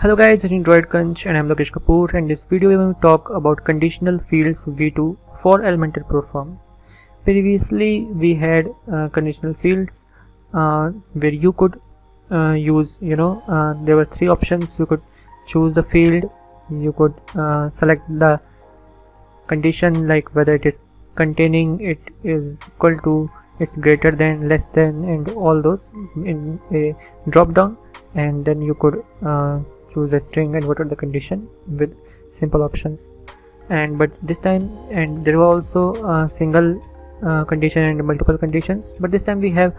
Hello guys, this is Android Crunch and I'm Lokesh Kapoor, and in this video we will talk about conditional fields v2 for Elementor Proform. Previously we had conditional fields where you could use, there were three options. You could choose the field, you could select the condition like whether it is containing, it is equal to, it's greater than, less than, and all those in a drop down, and then you could choose a string and what are the condition with simple options. But this time, and there were also single condition and multiple conditions, but this time we have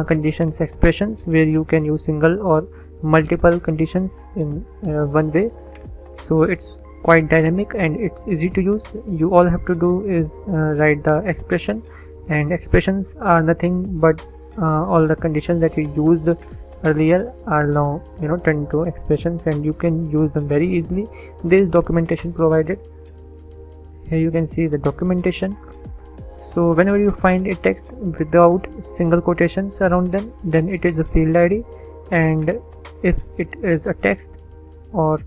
conditions expressions where you can use single or multiple conditions in one way. So it's quite dynamic and it's easy to use. You all have to do is write the expression, and expressions are nothing but all the conditions that you used earlier are now turned into expressions, and you can use them very easily. There is documentation provided. Here you can see the documentation. So whenever you find a text without single quotations around them, then it is a field ID, and if it is a text or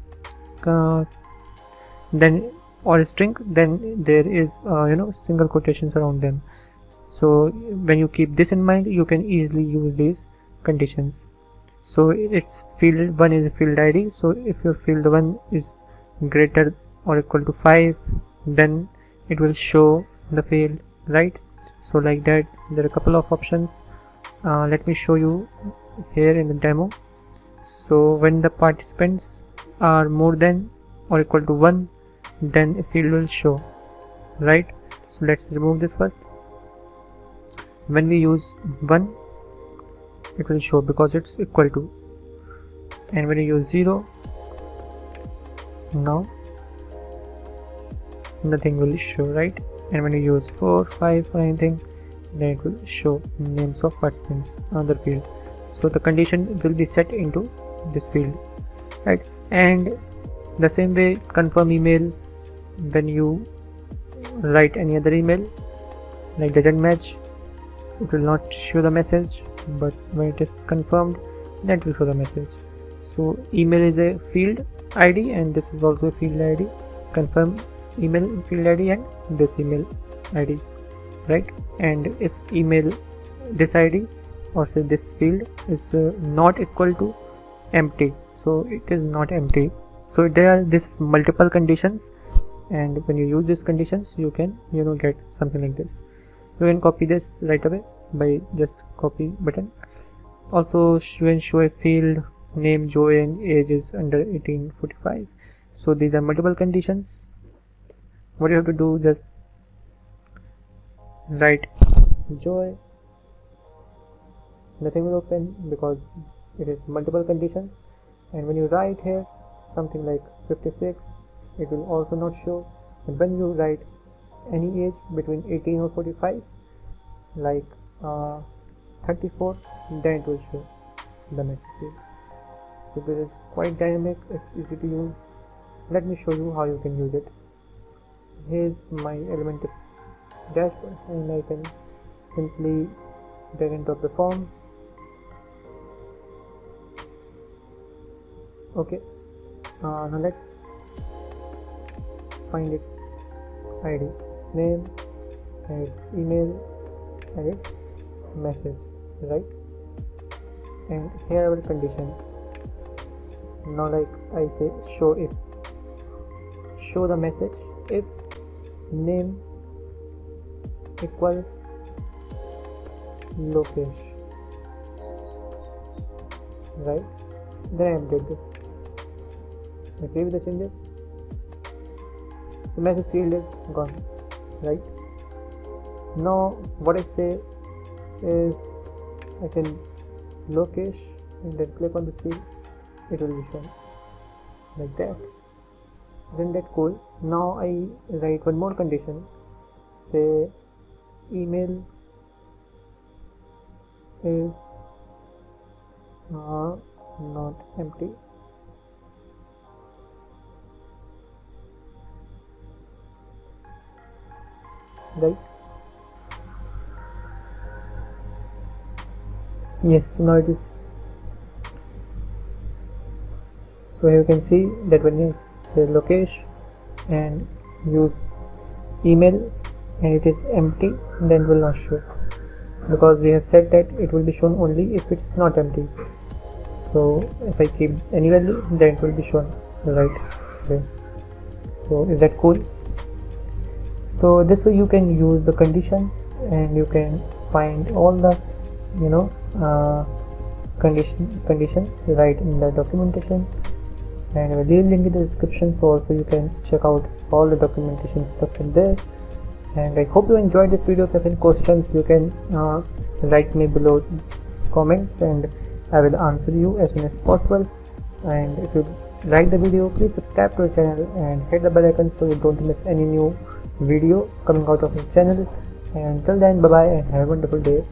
then or a string, then there is single quotations around them. So when you keep this in mind, you can easily use these conditions. So it's field 1 is a field ID. So if your field 1 is greater or equal to 5, then it will show the field, right? So like that, there are a couple of options. Let me show you here in the demo. So when the participants are more than or equal to 1, then a field will show, right? So let's remove this first. When we use 1, it will show because it's equal to, and when you use 0, now nothing will show, right? And when you use 4, 5 or anything, then it will show names of participants on the field. So the condition will be set into this field, right? And the same way, confirm email, when you write any other email like doesn't match, it will not show the message, but when it is confirmed, that will show the message. So email is a field ID and this is also a field ID. Confirm email field ID and this email ID, right? And if email this ID or say this field is not equal to empty, so it is not empty. So there are this multiple conditions, and when you use these conditions, you can get something like this. You can copy this right away by just copy button. Also you can show a field name Joy and age is under 1845. So these are multiple conditions. What you have to do, just write Joy, nothing will open because it is multiple conditions. And when you write here something like 56, it will also not show. And when you write any age between 18 or 45 like 34, then it will show the message here. So this is quite dynamic, it's easy to use. Let me show you how you can use it. Here's my Elementor dashboard, and I can simply drag and drop the form. Okay, now let's find its ID, its name, and its email, and its message, right? And here are our conditions. Now like I say, show if, show the message if name equals Lokesh, right? Then I update this. Agree with the changes. The message field is gone, right? Now what I say is I can Lokesh and then click on this field, it will be shown like that. Isn't that cool? Now I write one more condition, say email is not empty, right? Yes, now it is. So here you can see that when you say location and use email and it is empty, then it will not show, because we have said that it will be shown only if it's not empty. So if I keep any value, then it will be shown right away. So is that cool? So this way you can use the conditions and you can find all the conditions right in the documentation, and I will leave link in the description, so also you can check out all the documentation stuff in there. And I hope you enjoyed this video. If you have any questions, you can write me below comments and I will answer you as soon as possible. And if you like the video, please subscribe to the channel and hit the bell icon so you don't miss any new video coming out of the channel. And till then, bye bye and have a wonderful day.